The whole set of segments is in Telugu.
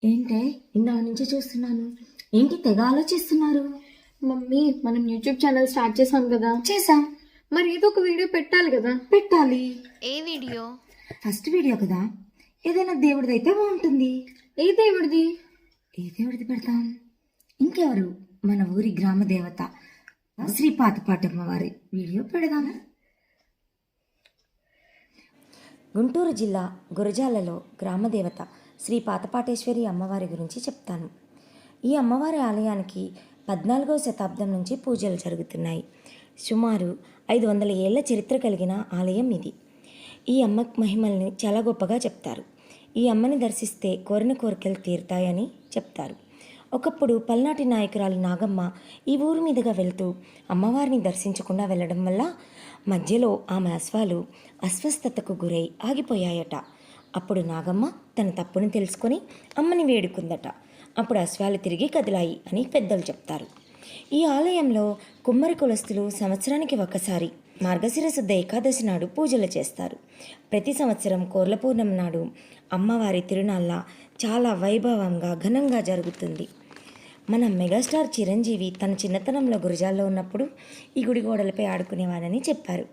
ఏంటే ఇందా నుంచి చూస్తున్నాను. ఏంటి తెగ ఆలోచిస్తున్నారు? మమ్మీ, మనం యూట్యూబ్ ఛానల్ స్టార్ట్ చేసాం కదా. చేసాం. మరి ఏదో ఒక వీడియో పెట్టాలి కదా. పెట్టాలి. ఏ వీడియో? ఫస్ట్ వీడియో కదా, ఏదైనా దేవుడిదైతే బాగుంటుంది. ఏ దేవుడిది? ఏ దేవుడిది పెడతాం? ఇంకెవరు, మన ఊరి గ్రామ దేవత శ్రీ పాతపాటమ్మ వారి వీడియో పెడదాం. గుంటూరు జిల్లా గురజాలలో గ్రామదేవత శ్రీ పాతపాటేశ్వరి అమ్మవారి గురించి చెప్తాను. ఈ అమ్మవారి ఆలయానికి 14వ శతాబ్దం నుంచి పూజలు జరుగుతున్నాయి. సుమారు 500 ఏళ్ల చరిత్ర కలిగిన ఆలయం ఇది. ఈ అమ్మ మహిమల్ని చాలా గొప్పగా చెప్తారు. ఈ అమ్మని దర్శిస్తే కోరిన కోరికలు తీరుతాయని చెప్తారు. ఒకప్పుడు పల్నాటి నాయకురాలు నాగమ్మ ఈ ఊరి మీదుగా వెళ్తూ అమ్మవారిని దర్శించకుండా వెళ్ళడం వల్ల మధ్యలో ఆమె అశ్వాలు అస్వస్థతకు గురై ఆగిపోయాయట. అప్పుడు నాగమ్మ తన తప్పుని తెలుసుకొని అమ్మని వేడుకుందట. అప్పుడు అశ్వాలు తిరిగి కదిలాయి అని పెద్దలు చెప్తారు. ఈ ఆలయంలో కుమ్మరి కులస్తులు సంవత్సరానికి ఒకసారి మార్గశిర శుద్ధ ఏకాదశి నాడు పూజలు చేస్తారు. ప్రతి సంవత్సరం కోర్ల పూర్ణమి నాడు అమ్మవారి తిరునాళ్ళ చాలా వైభవంగా ఘనంగా జరుగుతుంది. మన మెగాస్టార్ చిరంజీవి తన చిన్నతనంలో గురజాల్లో ఉన్నప్పుడు ఈ గుడి గోడలపై ఆడుకునేవాడని చెప్పారు.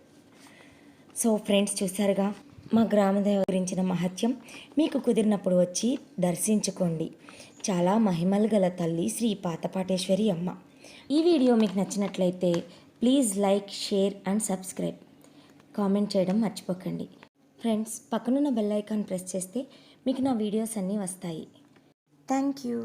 సో ఫ్రెండ్స్, చూసారుగా మా గ్రామదేవ గురించిన మహత్యం. మీకు కుదిరినప్పుడు వచ్చి దర్శించుకోండి. చాలా మహిమలు గల తల్లి శ్రీ పాతపాటేశ్వరి అమ్మ. ఈ వీడియో మీకు నచ్చినట్లయితే please like, share and subscribe. Comment చేయడం మర్చిపోకండి. ఫ్రెండ్స్, పక్కనున్న బెల్ ఐకాన్ ప్రెస్ చేస్తే మీకు నా వీడియోస్ అన్నీ వస్తాయి. Thank you.